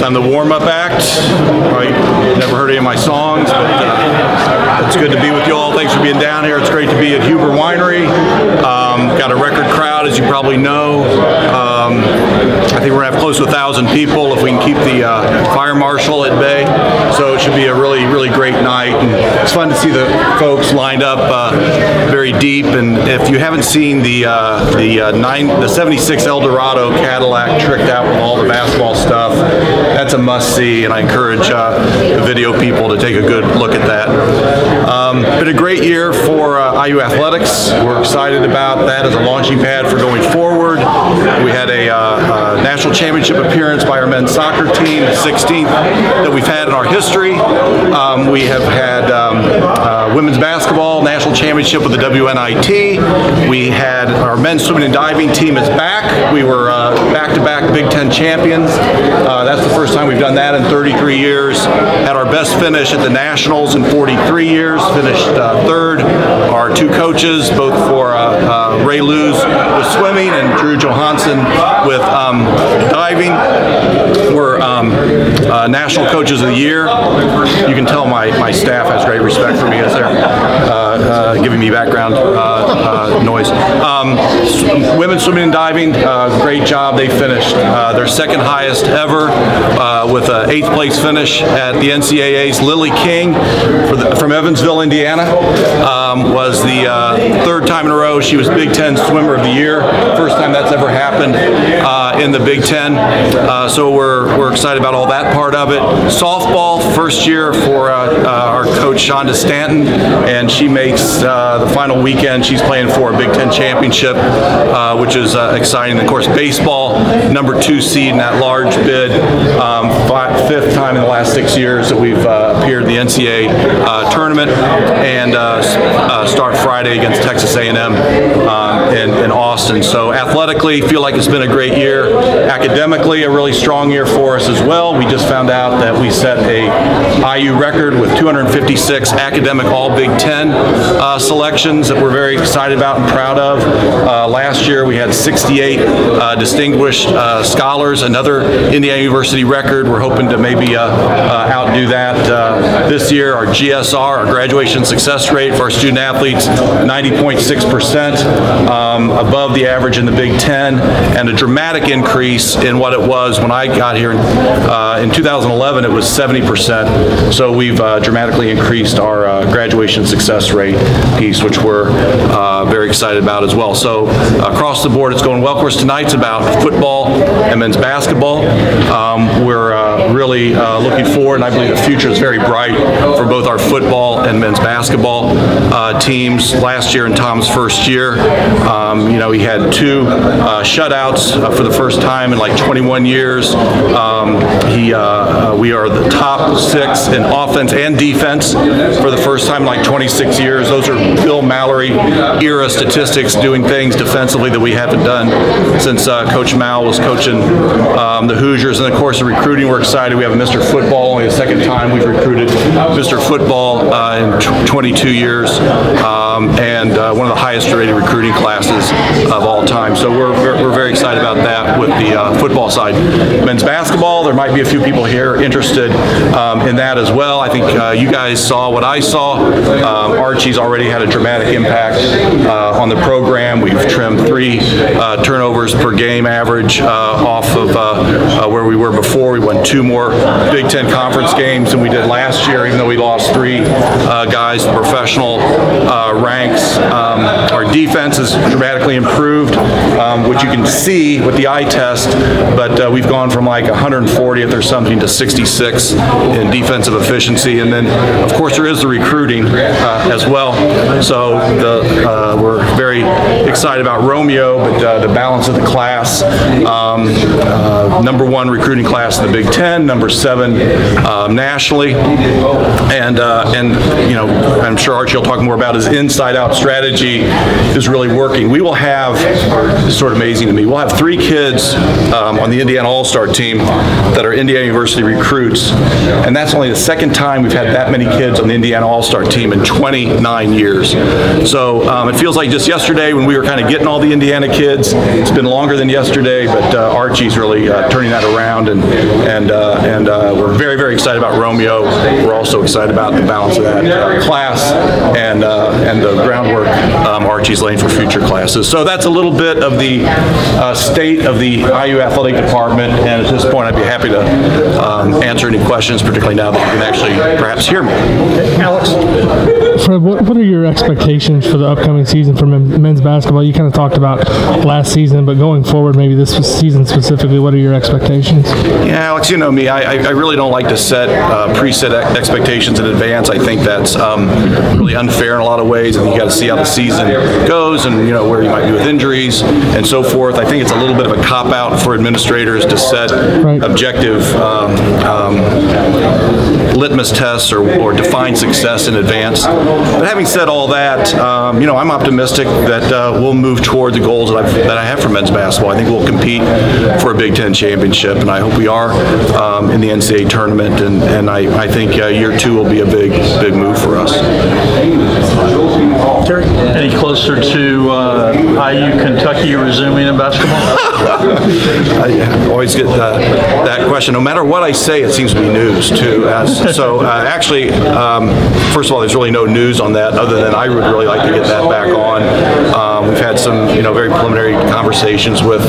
I'm the warm-up act. Right? Never heard any of my songs, but it's good to be with you all. Thanks for being down here. It's great to be at Hubery Winery. Got a record crowd, as you probably know. I think we're going to have close to 1,000 people if we can keep the fire marshal at bay. So it should be a really, really great night. And it's fun to see the folks lined up very deep. And if you haven't seen the 76 Eldorado Cadillac tricked out with all the basketball stuff, that's a must-see, and I encourage the video people to take a good look at that. Been a great year for IU Athletics. We're excited about that as a launching pad for going forward. We had a national championship appearance by our men's soccer team, the 16th that we've had in our history. We have had women's basketball national championship with the WNIT. We had our men's swimming and diving team is back. We were back-to-back Big Ten champions. That's the first time we've done that in 33 years. Had our best finish at the Nationals in 43 years. Finished third. Our two coaches, both for Ray Luz with swimming and Drew Johansson with diving, were National Coaches of the Year. You can tell my staff has great respect for me as they're giving me background noise. Women's swimming and diving, great job. They finished their second highest ever with an 8th place finish at the NCAA's. Lily King from Evansville, Indiana, was the third time in a row she was Big Ten Swimmer of the Year. First time that's ever happened in the Big Ten. So we're excited about all that part of it. Softball, first year for our coach Shonda Stanton, and she makes the final weekend. She's playing for a Big Ten championship, which is exciting. Of course, baseball, number 2 seed in that large bid, 5th time in the last 6 years that we've appeared in the NCAA tournament, and start Friday against Texas A&M in Austin. So athletically, feel like it's been a great year. Academically, a really strong year for us as well. We just found out that we set a IU record with 256 academic all Big Ten selections that we're very excited about and proud of. Last year we had 68 distinguished scholars, another Indiana University record. We're hoping to maybe outdo that this year. Our GSR, our graduation success rate for our student athletes, 90.6%, above the average in the Big Ten, and a dramatic increase in what it was when I got here in 2011. It was 70%. So we've dramatically increased our graduation success rate piece, which we're very excited about as well. So across the board, it's going well. Of course, tonight's about football and men's basketball. We're really looking forward, and I believe the future is very bright for both our football and men's basketball teams. Last year in Tom's first year, he had 2 shutouts for the first time in like 21 years. We are the top 6 in offense and defense for the first time in like 26 years. Those are Bill Mallory era statistics, doing things defensively that we haven't done since Coach Mal was coaching the Hoosiers. And of course, the recruiting, we're excited. We have Mr. Football, only the second time we've recruited Mr. Football in 22 years, and one of the highest rated recruiting classes of all time. So we're very excited about that with the football side. Men's basketball, there might be a few people here interested in that as well. I think you guys saw what I saw. Archie's already had a dramatic impact on the program. We've trimmed 3 turnovers per game average off of where we were before. We won 2 more Big Ten conference games than we did last year, even though we lost 3 guys to professional ranks. Our defense has dramatically improved, which you can see with the eye test, but we've gone from like 140th or something to 66 in defensive efficiency. And then, of course, there is the recruiting as well. So we're very excited about Romeo, but the balance of the class, number 1 recruiting class in the Big Ten, number 7 nationally, and I'm sure Archie will talk more about his inside-out strategy is really working. We will have, it's sort of amazing to me, we'll have 3 kids on the Indiana All-Star team that are Indiana University recruits, and that's only the second time we've had that many kids on the Indiana All-Star team in 29 years. So it feels like just yesterday when we were kind of getting all the Indiana kids. It's been longer than yesterday, but Archie's really turning that around, and we're very, very excited about Romeo. We're also excited about the balance of that class and the groundwork Archie's laying for future classes. So that's a little bit of the state of the IU athletic department, and at this point I'd be happy to answer any questions, particularly now that you can actually perhaps hear me. Alex? Fred, what are your expectations for the upcoming season for men's basketball? You kind of talked about last season, but going forward, maybe this season specifically, what are your expectations? Yeah, Alex, you know me. I really don't like to set preset expectations in advance. I think that's really unfair in a lot of ways, and you got to see how the season goes and where you might be with injuries and so forth. I think it's a little bit of a cop-out for administrators to set objective litmus tests or define success in advance. But having said all that, I'm optimistic that we'll move toward the goals that I have for men's basketball. I think we'll compete for a Big Ten championship, and I hope we are in the NCAA tournament. And I think year 2 will be a big move for us. Terry? Any closer to IU Kentucky resuming in basketball? I always get that question. No matter what I say, it seems to be news too. Actually, first of all, there's really no news on that other than I would really like to get that back on. We've had some, very preliminary conversations with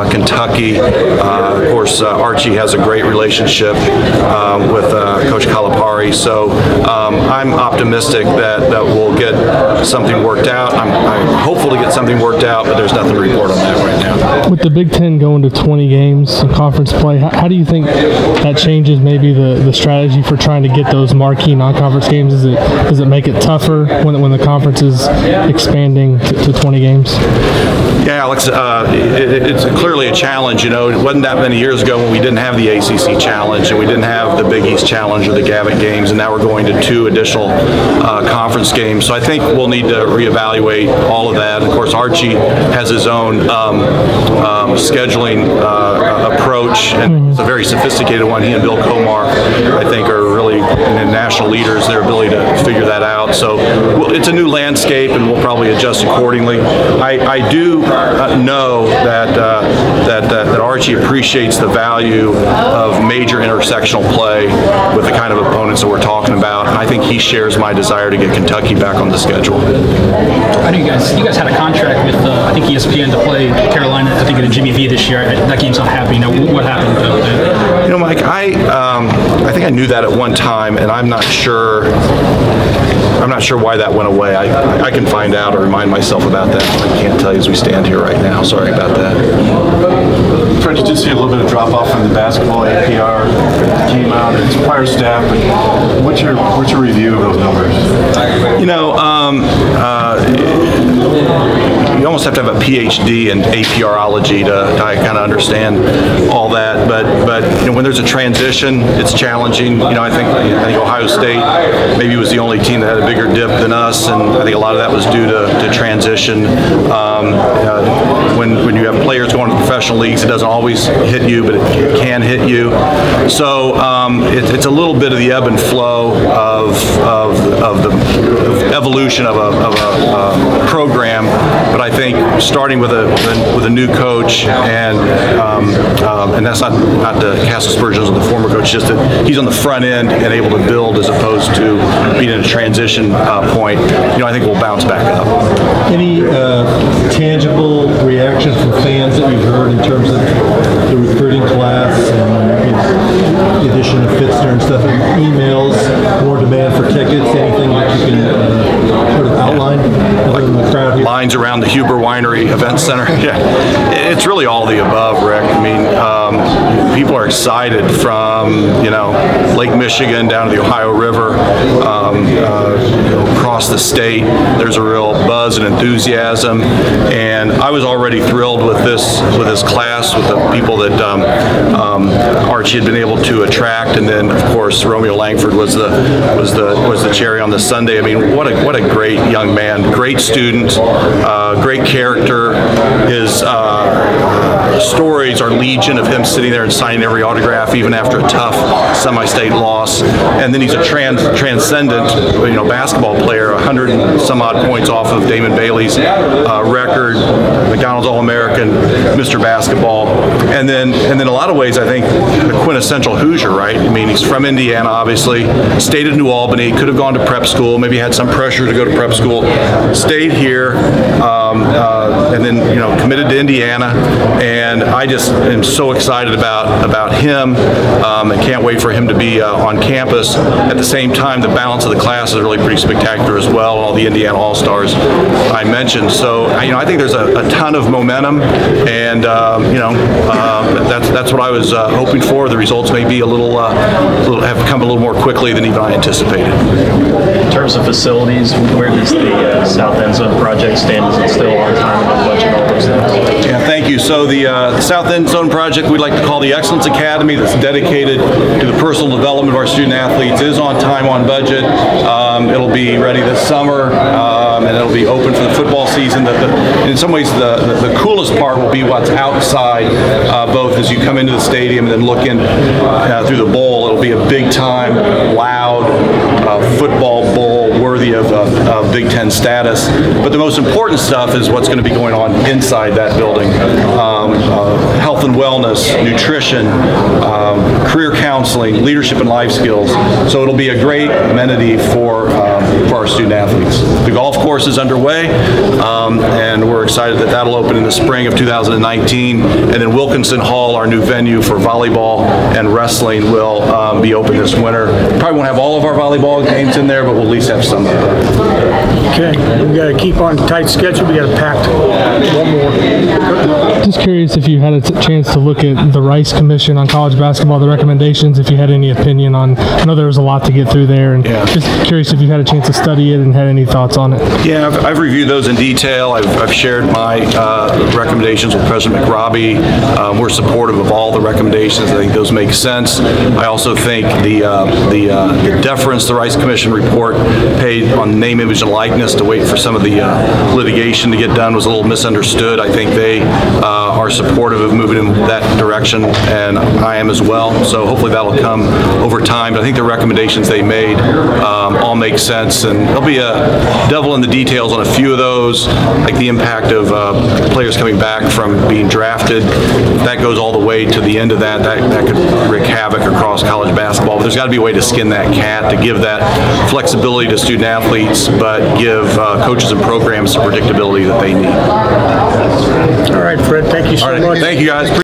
Kentucky. Of course, Archie has a great relationship with Coach Calipari, so I'm optimistic that we'll get something worked out. I'm hopeful to get something worked out, but there's nothing to report on that right now. With the Big Ten going to 20 games in conference play, how do you think that changes maybe the strategy for trying to get those marquee non-conference games? Does it make it tougher when the conference is expanding to 20 games? Yeah, Alex, it's clearly a challenge. It wasn't that many years ago when we didn't have the ACC Challenge and we didn't have the Big East Challenge or the Gavitt Games, and now we're going to 2 additional conference games. So I think we'll need to reevaluate all of that. Of course, Archie has his own scheduling approach, and it's a very sophisticated one. He and Bill Komar, I think, are really national leaders, their ability to figure that out. So it's a new landscape, and we'll probably adjust accordingly. I do know that Archie appreciates the value of major intersectional play with the kind of opponents that we're talking about, and I think he shares my desire to get Kentucky back on the schedule. I know you guys had a contract with I think ESPN to play Carolina, I think, at a Jimmy V this year. That game's not happening. What happened with that? Mike, I think I knew that at one time, and I'm not sure why that went away. I can find out or remind myself about that. I can't tell you as we stand here right now. Sorry about that. Fred, you did see a little bit of drop off in the basketball APR came out. It's prior staff, but what's your review of those numbers? You almost have to have a PhD in APRology to kind of understand all that. But when there's a transition, it's challenging. I think Ohio State maybe was the only team that had a bigger dip than us, and I think a lot of that was due to transition. When you have players going to professional leagues, it doesn't always hit you, but it can hit you. So it's a little bit of the ebb and flow of the evolution of a program. But I think starting with a new coach, and that's not to cast aspersions on the former coach, just that he's on the front end and able to build as opposed to being in a transition point. I think we'll bounce back up. Any tangible reactions from fans that you've heard in terms of the recruiting class and the addition of Fitzner and stuff? Emails, more demand for tickets, anything that you can sort of outline? Like lines around the Hubery Winery Event Center. Yeah, it's really all the above, Rick. I mean, people are excited from Lake Michigan down to the Ohio River, across the state. There's a real buzz and enthusiasm, and I was already thrilled with this class, with the people that Archie had been able to attract, and then of course Romeo Langford was the cherry on the sundae. I mean, what a great young man, great student, great character. His stories are legion of him sitting there and signing every autograph, even after a tough semi-state loss. And then he's a transcendent, basketball player, 100 and some odd points off of Damon Bailey's record, McDonald's All-American, Mr. Basketball, and then in a lot of ways, I think the quintessential Hoosier, right? I mean, he's from Indiana, obviously, stayed in New Albany, could have gone to prep school, maybe had some pressure to go to prep school, stayed here, and then committed to Indiana, and I just am so excited about him, and can't wait for him to be on campus. At the same time, the balance of the class is really pretty spectacular as well. All the Indiana All-Stars I mentioned. So I think there's a ton of momentum, and that's what I was hoping for. The results may be have come a little more quickly than even I anticipated. In terms of facilities, where does the South End Zone project stand? Is it still on time and on budget? All those things? Yeah, thank you. So the South End Zone project we'd like to call the Excellence Academy, that's dedicated to the personal development of our student athletes, is on time, on budget. It'll be ready this summer, and it'll be open for the football season. In some ways, the coolest part will be what's outside, both as you come into the stadium and then look in through the bowl. It'll be a big-time, loud football bowl worthy of Big Ten status. But the most important stuff is what's going to be going on inside that building. Health and wellness, nutrition, career counseling, leadership and life skills. So it'll be a great amenity for our student athletes. The golf course is underway, and we're excited that that'll open in the spring of 2019. And then Wilkinson Hall, our new venue for volleyball and wrestling, will be open this winter. Probably won't have all of our volleyball games in there, but we'll at least have some of them. Okay, we got to keep on a tight schedule. We got to pack one more. Just curious if you had a chance to look at the Rice Commission on college basketball, the recommendations, if you had any opinion on. I know there was a lot to get through there, and just curious if you had a chance to study it and had any thoughts on it. Yeah, I've reviewed those in detail. I've shared my recommendations with President McRobbie. We're supportive of all the recommendations. I think those make sense. I also think the deference the Rice Commission report paid on name, image, and likeness to wait for some of the litigation to get done was a little misunderstood. I think they are supportive of moving in that direction, and I am as well. So hopefully that'll come over time. But I think the recommendations they made all make sense, and there'll be a devil in the details on a few of those, like the impact of players coming back from being drafted. That goes all the way to the end of that. That could wreak havoc across college basketball. But there's got to be a way to skin that cat, to give that flexibility to student athletes, but give coaches and programs the predictability that they need. All right, Fred, thank you so much. Thank you, guys.